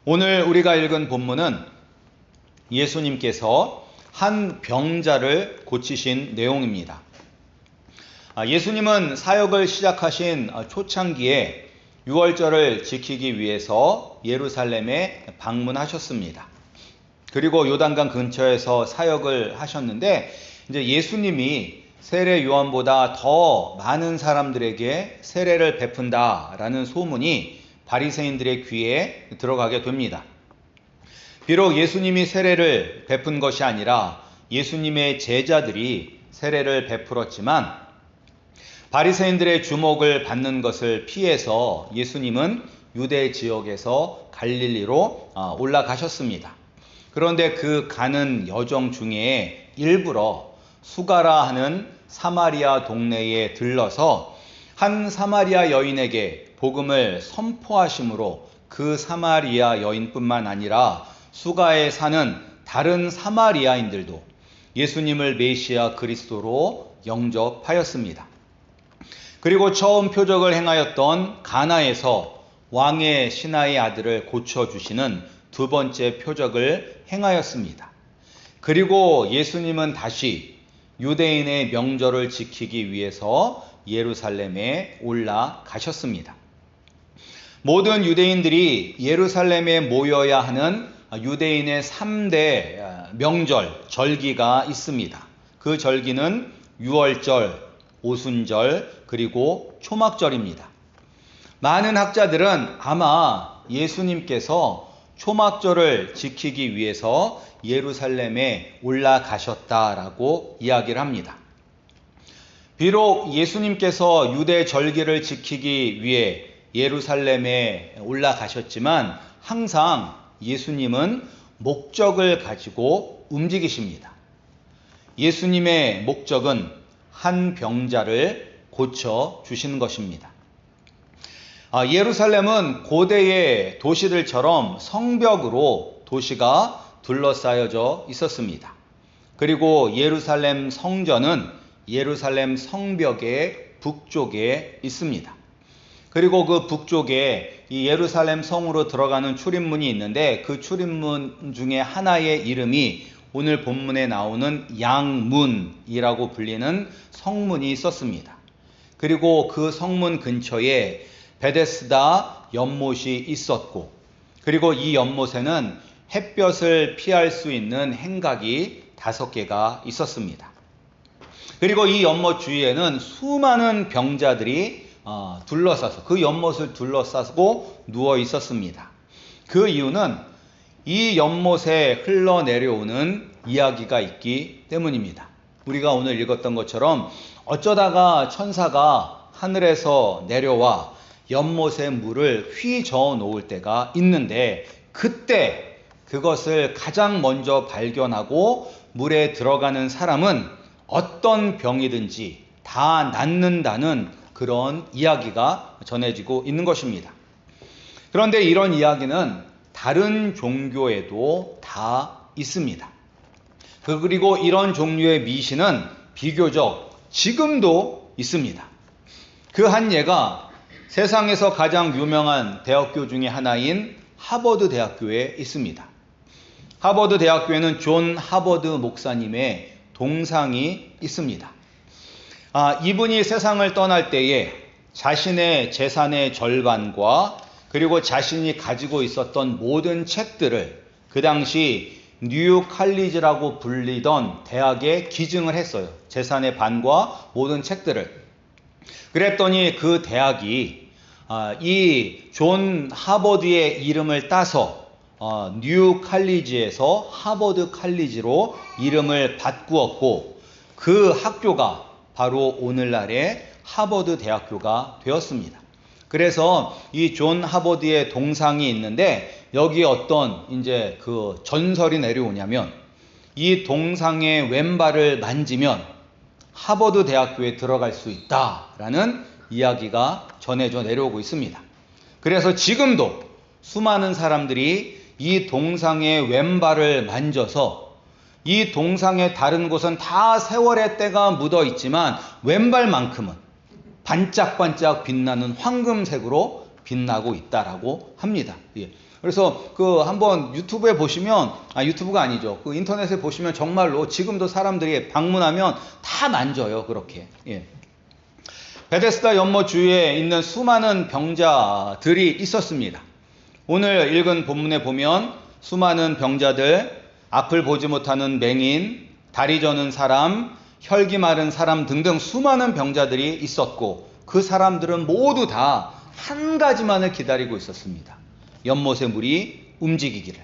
오늘 우리가 읽은 본문은 예수님께서 한 병자를 고치신 내용입니다. 예수님은 사역을 시작하신 초창기에 유월절을 지키기 위해서 예루살렘에 방문하셨습니다. 그리고 요단강 근처에서 사역을 하셨는데 이제 예수님이 세례 요한보다 더 많은 사람들에게 세례를 베푼다라는 소문이 바리새인들의 귀에 들어가게 됩니다. 비록 예수님이 세례를 베푼 것이 아니라 예수님의 제자들이 세례를 베풀었지만 바리새인들의 주목을 받는 것을 피해서 예수님은 유대 지역에서 갈릴리로 올라가셨습니다. 그런데 그 가는 여정 중에 일부러 수가라 하는 사마리아 동네에 들러서 한 사마리아 여인에게 복음을 선포하심으로 그 사마리아 여인뿐만 아니라 수가에 사는 다른 사마리아인들도 예수님을 메시아 그리스도로 영접하였습니다. 그리고 처음 표적을 행하였던 가나에서 왕의 신하의 아들을 고쳐주시는 두 번째 표적을 행하였습니다. 그리고 예수님은 다시 유대인의 명절을 지키기 위해서 예루살렘에 올라가셨습니다. 모든 유대인들이 예루살렘에 모여야 하는 유대인의 3대 명절, 절기가 있습니다. 그 절기는 유월절, 오순절, 그리고 초막절입니다. 많은 학자들은 아마 예수님께서 초막절을 지키기 위해서 예루살렘에 올라가셨다라고 이야기를 합니다. 비록 예수님께서 유대 절기를 지키기 위해 예루살렘에 올라가셨지만 항상 예수님은 목적을 가지고 움직이십니다. 예수님의 목적은 한 병자를 고쳐 주시는 것입니다. 예루살렘은 고대의 도시들처럼 성벽으로 도시가 둘러싸여져 있었습니다. 그리고 예루살렘 성전은 예루살렘 성벽의 북쪽에 있습니다. 그리고 그 북쪽에 이 예루살렘 성으로 들어가는 출입문이 있는데 그 출입문 중에 하나의 이름이 오늘 본문에 나오는 양문이라고 불리는 성문이 있었습니다. 그리고 그 성문 근처에 베데스다 연못이 있었고, 그리고 이 연못에는 햇볕을 피할 수 있는 행각이 5개가 있었습니다. 그리고 이 연못 주위에는 수많은 병자들이 둘러싸서 그 연못을 둘러싸고 누워 있었습니다. 그 이유는 이 연못에 흘러내려오는 이야기가 있기 때문입니다. 우리가 오늘 읽었던 것처럼 어쩌다가 천사가 하늘에서 내려와 연못의 물을 휘저어 놓을 때가 있는데 그때 그것을 가장 먼저 발견하고 물에 들어가는 사람은 어떤 병이든지 다 낫는다는 그런 이야기가 전해지고 있는 것입니다. 그런데 이런 이야기는 다른 종교에도 다 있습니다. 그리고 이런 종류의 미신은 비교적 지금도 있습니다. 그 한 예가 세상에서 가장 유명한 대학교 중에 하나인 하버드 대학교에 있습니다. 하버드 대학교에는 존 하버드 목사님의 동상이 있습니다. 이분이 세상을 떠날 때에 자신의 재산의 절반과 그리고 자신이 가지고 있었던 모든 책들을 그 당시 뉴 칼리지라고 불리던 대학에 기증을 했어요. 재산의 반과 모든 책들을. 그랬더니 그 대학이 이 존 하버드의 이름을 따서 뉴 칼리지에서 하버드 칼리지로 이름을 바꾸었고 그 학교가 바로 오늘날의 하버드 대학교가 되었습니다. 그래서 이 존 하버드의 동상이 있는데 여기에 어떤 이제 그 전설이 내려오냐면 이 동상의 왼발을 만지면 하버드 대학교에 들어갈 수 있다라는 이야기가 전해져 내려오고 있습니다. 그래서 지금도 수많은 사람들이 이 동상의 왼발을 만져서 이 동상의 다른 곳은 다 세월의 때가 묻어 있지만 왼발만큼은 반짝반짝 빛나는 황금색으로 빛나고 있다라고 합니다. 예. 그래서 한번 유튜브에 보시면, 유튜브가 아니죠. 인터넷에 보시면 정말로 지금도 사람들이 방문하면 다 만져요. 그렇게. 예. 베데스다 연못 주위에 있는 수많은 병자들이 있었습니다. 오늘 읽은 본문에 보면 수많은 병자들, 앞을 보지 못하는 맹인, 다리 저는 사람, 혈기 마른 사람 등등 수많은 병자들이 있었고, 그 사람들은 모두 다 한 가지만을 기다리고 있었습니다. 연못의 물이 움직이기를.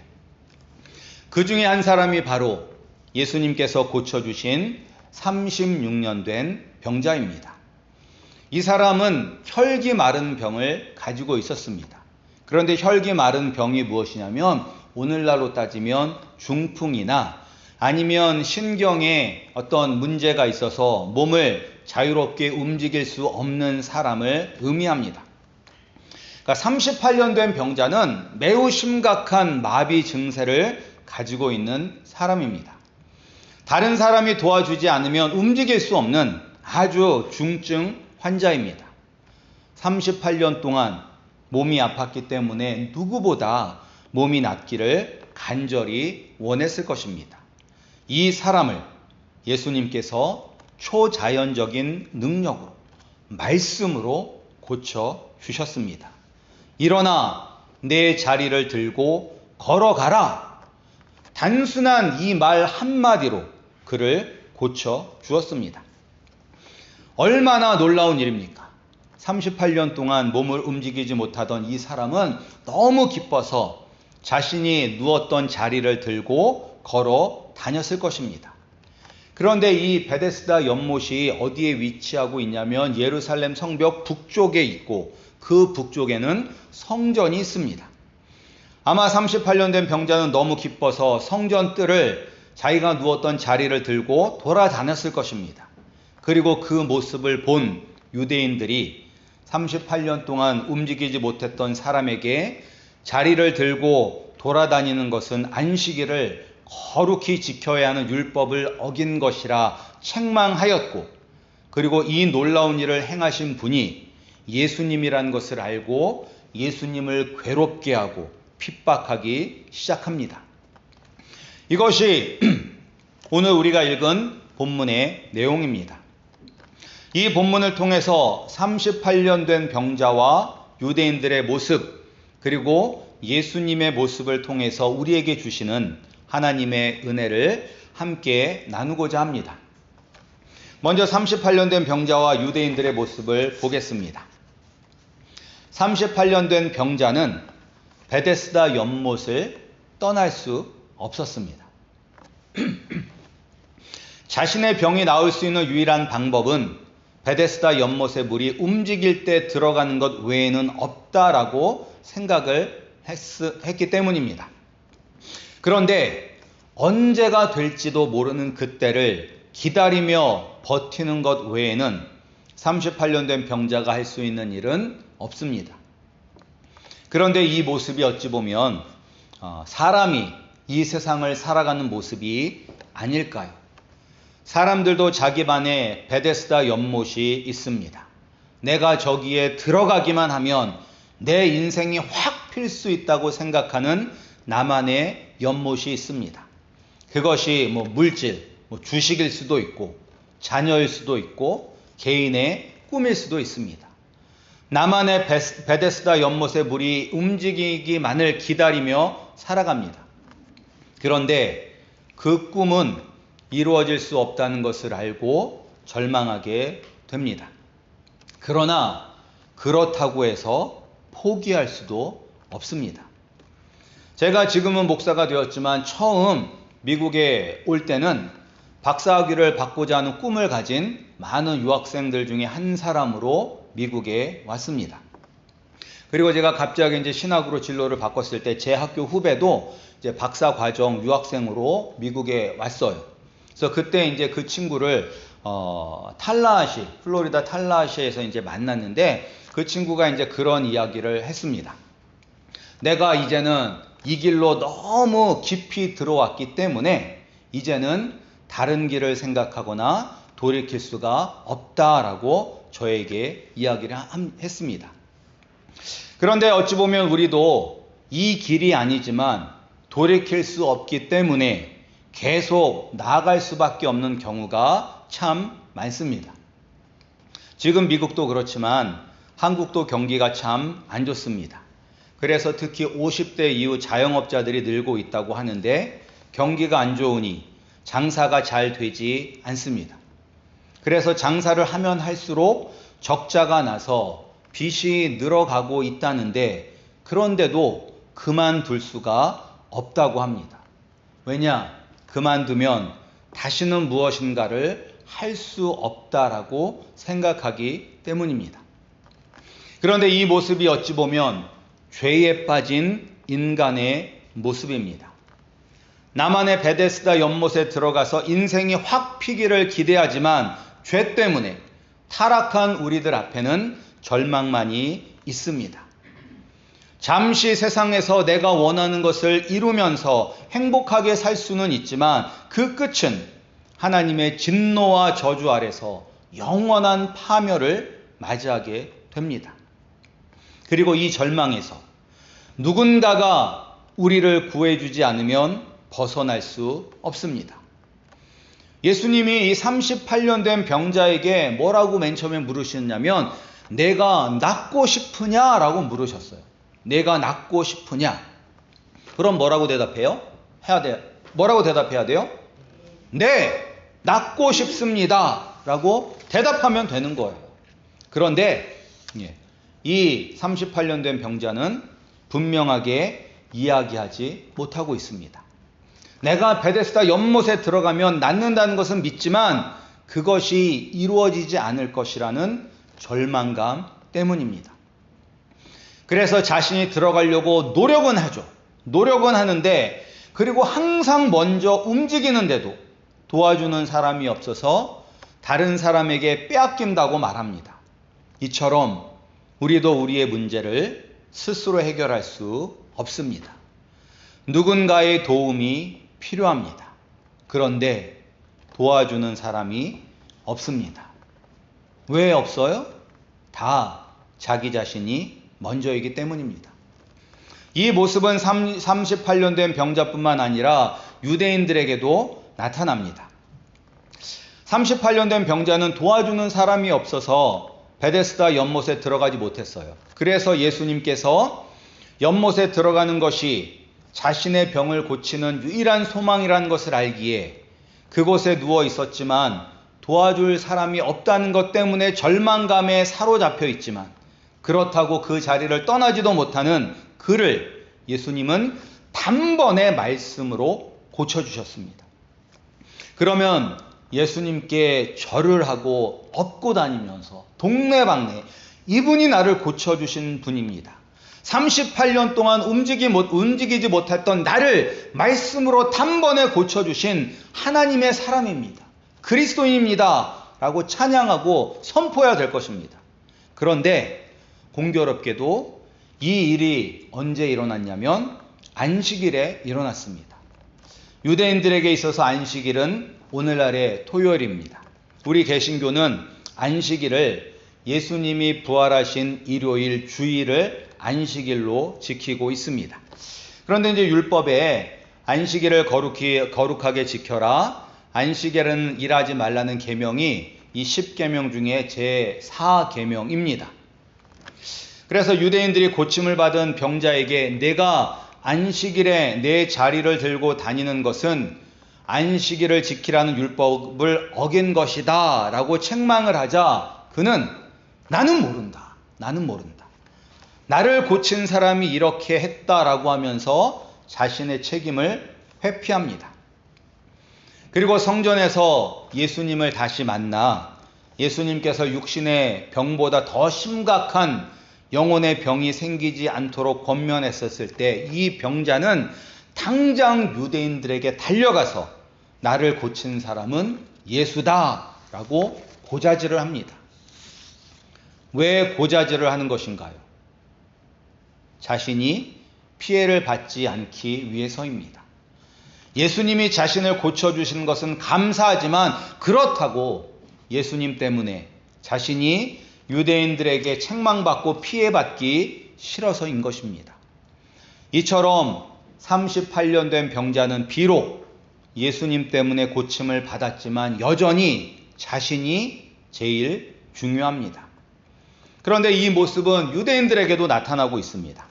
그 중에 한 사람이 바로 예수님께서 고쳐주신 36년 된 병자입니다. 이 사람은 혈기 마른 병을 가지고 있었습니다. 그런데 혈기 마른 병이 무엇이냐면 오늘날로 따지면 중풍이나 아니면 신경에 어떤 문제가 있어서 몸을 자유롭게 움직일 수 없는 사람을 의미합니다. 그러니까 38년 된 병자는 매우 심각한 마비 증세를 가지고 있는 사람입니다. 다른 사람이 도와주지 않으면 움직일 수 없는 아주 중증 환자입니다. 38년 동안 몸이 아팠기 때문에 누구보다 몸이 낫기를 간절히 원했을 것입니다. 이 사람을 예수님께서 초자연적인 능력으로, 말씀으로 고쳐주셨습니다. 일어나 내 자리를 들고 걸어가라. 단순한 이 말 한마디로 그를 고쳐주었습니다. 얼마나 놀라운 일입니까? 38년 동안 몸을 움직이지 못하던 이 사람은 너무 기뻐서 자신이 누웠던 자리를 들고 걸어 다녔을 것입니다. 그런데 이 베데스다 연못이 어디에 위치하고 있냐면 예루살렘 성벽 북쪽에 있고 그 북쪽에는 성전이 있습니다. 아마 38년 된 병자는 너무 기뻐서 성전 뜰을 자기가 누웠던 자리를 들고 돌아다녔을 것입니다. 그리고 그 모습을 본 유대인들이 38년 동안 움직이지 못했던 사람에게 자리를 들고 돌아다니는 것은 안식일을 거룩히 지켜야 하는 율법을 어긴 것이라 책망하였고, 그리고 이 놀라운 일을 행하신 분이 예수님이란 것을 알고 예수님을 괴롭게 하고 핍박하기 시작합니다. 이것이 오늘 우리가 읽은 본문의 내용입니다. 이 본문을 통해서 38년 된 병자와 유대인들의 모습, 그리고 예수님의 모습을 통해서 우리에게 주시는 하나님의 은혜를 함께 나누고자 합니다. 먼저 38년 된 병자와 유대인들의 모습을 보겠습니다. 38년 된 병자는 베데스다 연못을 떠날 수 없었습니다. 자신의 병이 나을 수 있는 유일한 방법은 베데스다 연못의 물이 움직일 때 들어가는 것 외에는 없다라고 생각을 했기 때문입니다. 그런데 언제가 될지도 모르는 그때를 기다리며 버티는 것 외에는 38년 된 병자가 할 수 있는 일은 없습니다. 그런데 이 모습이 어찌 보면 사람이 이 세상을 살아가는 모습이 아닐까요? 사람들도 자기만의 베데스다 연못이 있습니다. 내가 저기에 들어가기만 하면 내 인생이 확 필 수 있다고 생각하는 나만의 연못이 있습니다. 그것이 물질, 주식일 수도 있고 자녀일 수도 있고 개인의 꿈일 수도 있습니다. 나만의 베데스다 연못의 물이 움직이기만을 기다리며 살아갑니다. 그런데 그 꿈은 이루어질 수 없다는 것을 알고 절망하게 됩니다. 그러나 그렇다고 해서 포기할 수도 없습니다. 제가 지금은 목사가 되었지만 처음 미국에 올 때는 박사학위를 받고자 하는 꿈을 가진 많은 유학생들 중에 한 사람으로 미국에 왔습니다. 그리고 제가 갑자기 이제 신학으로 진로를 바꿨을 때 제 학교 후배도 이제 박사 과정 유학생으로 미국에 왔어요. 그래서 그때 이제 그 친구를 탈라하시, 플로리다 탈라하시에서 이제 만났는데 그 친구가 이제 그런 이야기를 했습니다. 내가 이제는 이 길로 너무 깊이 들어왔기 때문에 이제는 다른 길을 생각하거나 돌이킬 수가 없다라고 저에게 이야기를 했습니다. 그런데 어찌 보면 우리도 이 길이 아니지만 돌이킬 수 없기 때문에 계속 나아갈 수밖에 없는 경우가 참 많습니다. 지금 미국도 그렇지만 한국도 경기가 참 안 좋습니다. 그래서 특히 50대 이후 자영업자들이 늘고 있다고 하는데 경기가 안 좋으니 장사가 잘 되지 않습니다. 그래서 장사를 하면 할수록 적자가 나서 빚이 늘어가고 있다는데 그런데도 그만둘 수가 없다고 합니다. 왜냐? 그만두면 다시는 무엇인가를 할 수 없다라고 생각하기 때문입니다. 그런데 이 모습이 어찌 보면 죄에 빠진 인간의 모습입니다. 나만의 베데스다 연못에 들어가서 인생이 확 피기를 기대하지만 죄 때문에 타락한 우리들 앞에는 절망만이 있습니다. 잠시 세상에서 내가 원하는 것을 이루면서 행복하게 살 수는 있지만 그 끝은 하나님의 진노와 저주 아래서 영원한 파멸을 맞이하게 됩니다. 그리고 이 절망에서 누군가가 우리를 구해주지 않으면 벗어날 수 없습니다. 예수님이 이 38년 된 병자에게 뭐라고 맨 처음에 물으셨냐면 내가 낫고 싶으냐라고 물으셨어요. 내가 낫고 싶으냐? 그럼 뭐라고 대답해요? 뭐라고 대답해야 돼요? 네, 낫고 싶습니다 라고 대답하면 되는 거예요. 그런데 이 38년 된 병자는 분명하게 이야기하지 못하고 있습니다. 내가 베데스다 연못에 들어가면 낫는다는 것은 믿지만 그것이 이루어지지 않을 것이라는 절망감 때문입니다. 그래서 자신이 들어가려고 노력은 하죠. 노력은 하는데 그리고 항상 먼저 움직이는데도 도와주는 사람이 없어서 다른 사람에게 빼앗긴다고 말합니다. 이처럼 우리도 우리의 문제를 스스로 해결할 수 없습니다. 누군가의 도움이 필요합니다. 그런데 도와주는 사람이 없습니다. 왜 없어요? 다 자기 자신이 먼저이기 때문입니다. 이 모습은 38년 된 병자뿐만 아니라 유대인들에게도 나타납니다. 38년 된 병자는 도와주는 사람이 없어서 베데스다 연못에 들어가지 못했어요. 그래서 예수님께서 연못에 들어가는 것이 자신의 병을 고치는 유일한 소망이라는 것을 알기에 그곳에 누워 있었지만 도와줄 사람이 없다는 것 때문에 절망감에 사로잡혀 있지만 그렇다고 그 자리를 떠나지도 못하는 그를 예수님은 단번에 말씀으로 고쳐주셨습니다. 그러면 예수님께 절을 하고 업고 다니면서 동네방네 이분이 나를 고쳐주신 분입니다. 38년 동안 움직이지 못했던 나를 말씀으로 단번에 고쳐주신 하나님의 사람입니다. 그리스도인입니다 라고 찬양하고 선포해야 될 것입니다. 그런데 공교롭게도 이 일이 언제 일어났냐면 안식일에 일어났습니다. 유대인들에게 있어서 안식일은 오늘날의 토요일입니다. 우리 개신교는 안식일을 예수님이 부활하신 일요일 주일을 안식일로 지키고 있습니다. 그런데 이제 율법에 안식일을 거룩하게 지켜라, 안식일은 일하지 말라는 계명이 이 10계명 중에 제4계명입니다. 그래서 유대인들이 고침을 받은 병자에게 내가 안식일에 내 자리를 들고 다니는 것은 안식일을 지키라는 율법을 어긴 것이다 라고 책망을 하자 그는 나는 모른다. 나를 고친 사람이 이렇게 했다라고 하면서 자신의 책임을 회피합니다. 그리고 성전에서 예수님을 다시 만나 예수님께서 육신의 병보다 더 심각한 영혼의 병이 생기지 않도록 권면했었을 때 이 병자는 당장 유대인들에게 달려가서 나를 고친 사람은 예수다라고 고자질을 합니다. 왜 고자질을 하는 것인가요? 자신이 피해를 받지 않기 위해서입니다. 예수님이 자신을 고쳐주신 것은 감사하지만 그렇다고 예수님 때문에 자신이 유대인들에게 책망받고 피해받기 싫어서인 것입니다. 이처럼 38년 된 병자는 비록 예수님 때문에 고침을 받았지만 여전히 자신이 제일 중요합니다. 그런데 이 모습은 유대인들에게도 나타나고 있습니다.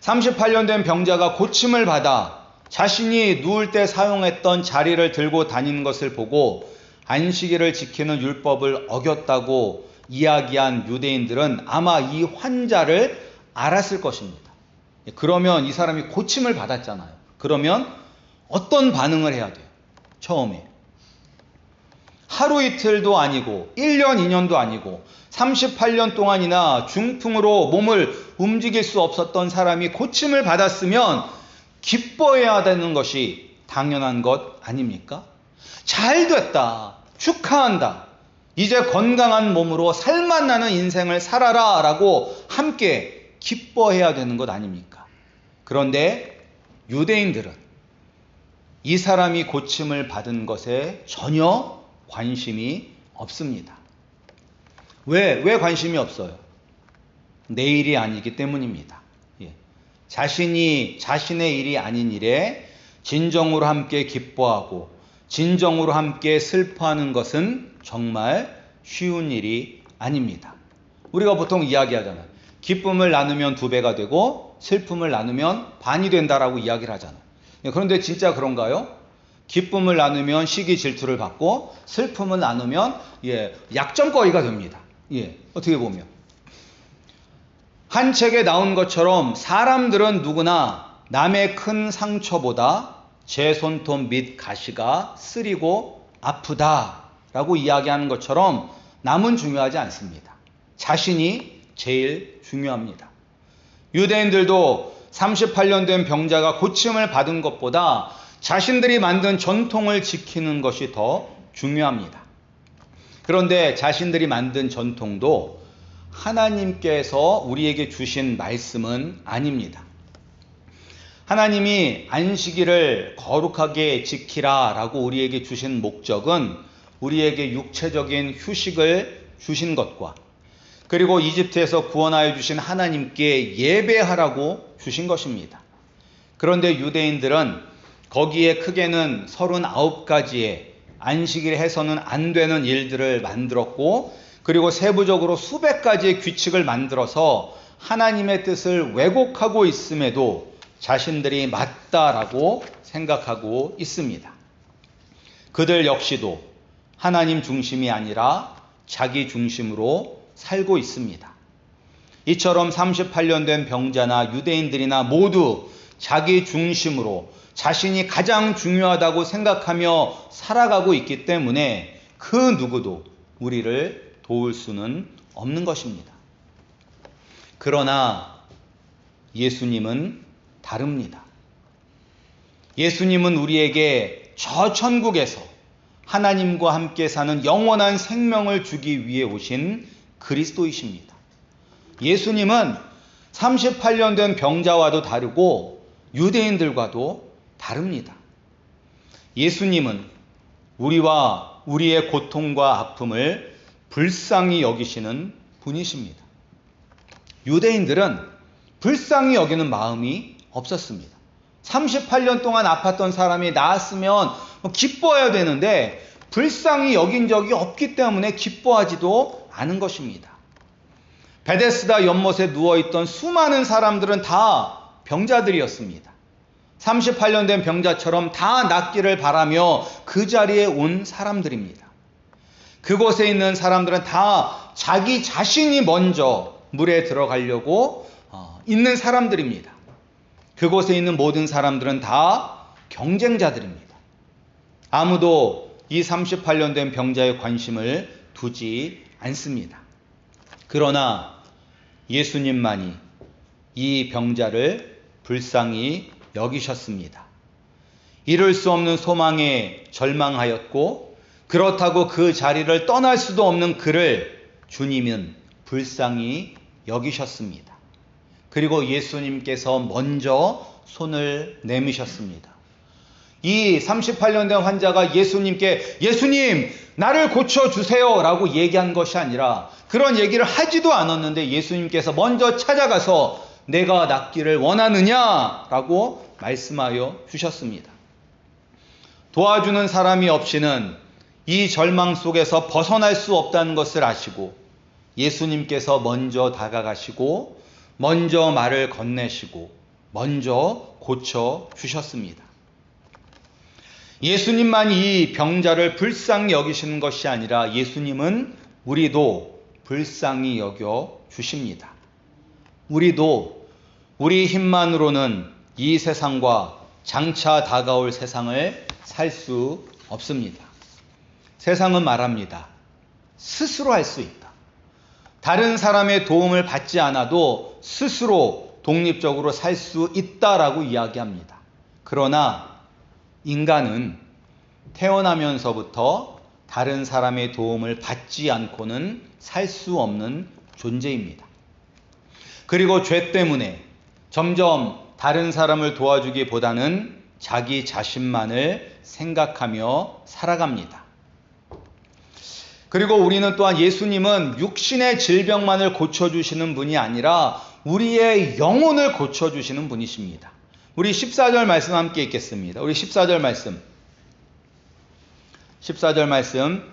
38년 된 병자가 고침을 받아 자신이 누울 때 사용했던 자리를 들고 다니는 것을 보고 안식일을 지키는 율법을 어겼다고 이야기한 유대인들은 아마 이 환자를 알았을 것입니다. 그러면 이 사람이 고침을 받았잖아요. 그러면 어떤 반응을 해야 돼요? 처음에 하루 이틀도 아니고 1년 2년도 아니고 38년 동안이나 중풍으로 몸을 움직일 수 없었던 사람이 고침을 받았으면 기뻐해야 되는 것이 당연한 것 아닙니까? 잘 됐다, 축하한다, 이제 건강한 몸으로 살맛나는 인생을 살아라 라고 함께 기뻐해야 되는 것 아닙니까? 그런데 유대인들은 이 사람이 고침을 받은 것에 전혀 관심이 없습니다. 왜 관심이 없어요? 내 일이 아니기 때문입니다. 자신이 자신의 일이 아닌 일에 진정으로 함께 기뻐하고 진정으로 함께 슬퍼하는 것은 정말 쉬운 일이 아닙니다. 우리가 보통 이야기하잖아요. 기쁨을 나누면 2배가 되고 슬픔을 나누면 반이 된다라고 이야기를 하잖아요. 그런데 진짜 그런가요? 기쁨을 나누면 시기 질투를 받고 슬픔을 나누면 약점거리가 됩니다. 어떻게 보면 한 책에 나온 것처럼 사람들은 누구나 남의 큰 상처보다 제 손톱 밑 가시가 쓰리고 아프다라고 이야기하는 것처럼 남은 중요하지 않습니다. 자신이 제일 중요합니다. 유대인들도 38년 된 병자가 고침을 받은 것보다 자신들이 만든 전통을 지키는 것이 더 중요합니다. 그런데 자신들이 만든 전통도 하나님께서 우리에게 주신 말씀은 아닙니다. 하나님이 안식일을 거룩하게 지키라 라고 우리에게 주신 목적은 우리에게 육체적인 휴식을 주신 것과 그리고 이집트에서 구원하여 주신 하나님께 예배하라고 주신 것입니다. 그런데 유대인들은 거기에 크게는 39가지의 안식일에 해서는 안 되는 일들을 만들었고 그리고 세부적으로 수백 가지의 규칙을 만들어서 하나님의 뜻을 왜곡하고 있음에도 자신들이 맞다라고 생각하고 있습니다. 그들 역시도 하나님 중심이 아니라 자기 중심으로 살고 있습니다. 이처럼 38년 된 병자나 유대인들이나 모두 자기 중심으로 자신이 가장 중요하다고 생각하며 살아가고 있기 때문에 그 누구도 우리를 도울 수는 없는 것입니다. 그러나 예수님은 다릅니다. 예수님은 우리에게 저 천국에서 하나님과 함께 사는 영원한 생명을 주기 위해 오신 그리스도이십니다. 예수님은 38년 된 병자와도 다르고 유대인들과도 다릅니다. 예수님은 우리와 우리의 고통과 아픔을 불쌍히 여기시는 분이십니다. 유대인들은 불쌍히 여기는 마음이 없었습니다. 38년 동안 아팠던 사람이 나았으면 기뻐해야 되는데 불쌍히 여긴 적이 없기 때문에 기뻐하지도 않은 것입니다. 베데스다 연못에 누워있던 수많은 사람들은 다 병자들이었습니다. 38년 된 병자처럼 다 낫기를 바라며 그 자리에 온 사람들입니다. 그곳에 있는 사람들은 다 자기 자신이 먼저 물에 들어가려고 있는 사람들입니다. 그곳에 있는 모든 사람들은 다 경쟁자들입니다. 아무도 이 38년 된 병자의 관심을 두지 않습니다. 그러나 예수님만이 이 병자를 불쌍히 여기셨습니다. 이룰 수 없는 소망에 절망하였고 그렇다고 그 자리를 떠날 수도 없는 그를 주님은 불쌍히 여기셨습니다. 그리고 예수님께서 먼저 손을 내미셨습니다. 이 38년 된 환자가 예수님께 예수님 나를 고쳐주세요 라고 얘기한 것이 아니라 그런 얘기를 하지도 않았는데 예수님께서 먼저 찾아가서 내가 낫기를 원하느냐 라고 말씀하여 주셨습니다. 도와주는 사람이 없이는 이 절망 속에서 벗어날 수 없다는 것을 아시고 예수님께서 먼저 다가가시고 먼저 말을 건네시고 먼저 고쳐 주셨습니다. 예수님만 이 병자를 불쌍히 여기시는 것이 아니라 예수님은 우리도 불쌍히 여겨 주십니다. 우리도 우리 힘만으로는 이 세상과 장차 다가올 세상을 살 수 없습니다. 세상은 말합니다. 스스로 할 수 있다. 다른 사람의 도움을 받지 않아도 스스로 독립적으로 살 수 있다라고 이야기합니다. 그러나 인간은 태어나면서부터 다른 사람의 도움을 받지 않고는 살 수 없는 존재입니다. 그리고 죄 때문에 점점 다른 사람을 도와주기보다는 자기 자신만을 생각하며 살아갑니다. 그리고 우리는 또한 예수님은 육신의 질병만을 고쳐주시는 분이 아니라 우리의 영혼을 고쳐주시는 분이십니다. 우리 14절 말씀 함께 읽겠습니다. 우리 14절 말씀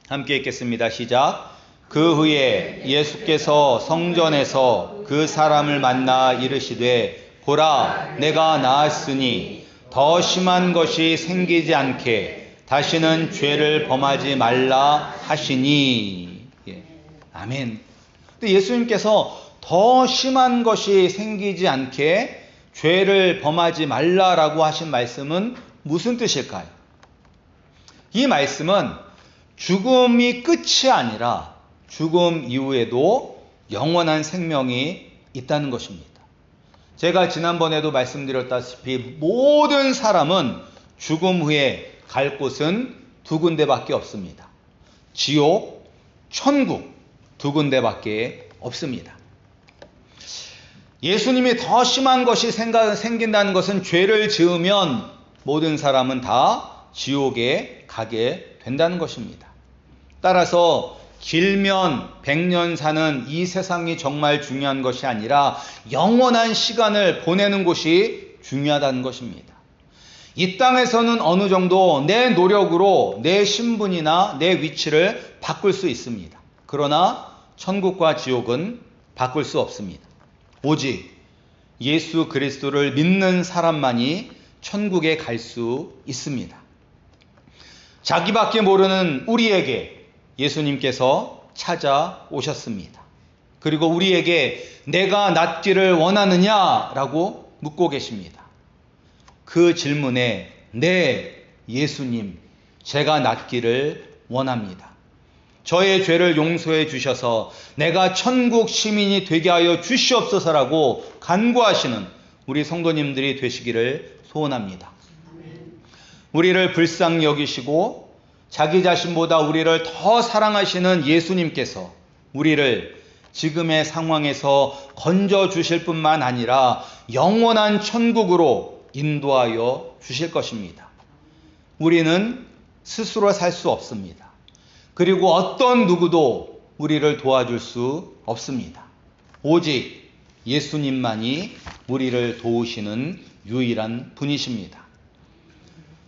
함께 읽겠습니다. 시작. 그 후에 예수께서 성전에서 그 사람을 만나 이르시되 보라 내가 나았으니 더 심한 것이 생기지 않게 다시는 죄를 범하지 말라 하시니. 아멘. 근데 예수님께서 더 심한 것이 생기지 않게 죄를 범하지 말라라고 하신 말씀은 무슨 뜻일까요? 이 말씀은 죽음이 끝이 아니라 죽음 이후에도 영원한 생명이 있다는 것입니다. 제가 지난번에도 말씀드렸다시피 모든 사람은 죽음 후에 갈 곳은 두 군데밖에 없습니다. 지옥, 천국 두 군데밖에 없습니다. 예수님이 더 심한 것이 생긴다는 것은 죄를 지으면 모든 사람은 다 지옥에 가게 된다는 것입니다. 따라서 길면 100년 사는 이 세상이 정말 중요한 것이 아니라 영원한 시간을 보내는 곳이 중요하다는 것입니다. 이 땅에서는 어느 정도 내 노력으로 내 신분이나 내 위치를 바꿀 수 있습니다. 그러나 천국과 지옥은 바꿀 수 없습니다. 오직 예수 그리스도를 믿는 사람만이 천국에 갈 수 있습니다. 자기밖에 모르는 우리에게 예수님께서 찾아오셨습니다. 그리고 우리에게 내가 낫기를 원하느냐라고 묻고 계십니다. 그 질문에 네, 예수님, 제가 낫기를 원합니다. 저의 죄를 용서해 주셔서 내가 천국 시민이 되게 하여 주시옵소서라고 간구하시는 우리 성도님들이 되시기를 소원합니다. 우리를 불쌍히 여기시고 자기 자신보다 우리를 더 사랑하시는 예수님께서 우리를 지금의 상황에서 건져 주실 뿐만 아니라 영원한 천국으로 인도하여 주실 것입니다. 우리는 스스로 살 수 없습니다. 그리고 어떤 누구도 우리를 도와줄 수 없습니다. 오직 예수님만이 우리를 도우시는 유일한 분이십니다.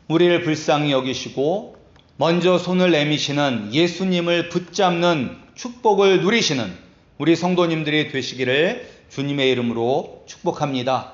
우리를 불쌍히 여기시고 먼저 손을 내미시는 예수님을 붙잡는 축복을 누리시는 우리 성도님들이 되시기를 주님의 이름으로 축복합니다.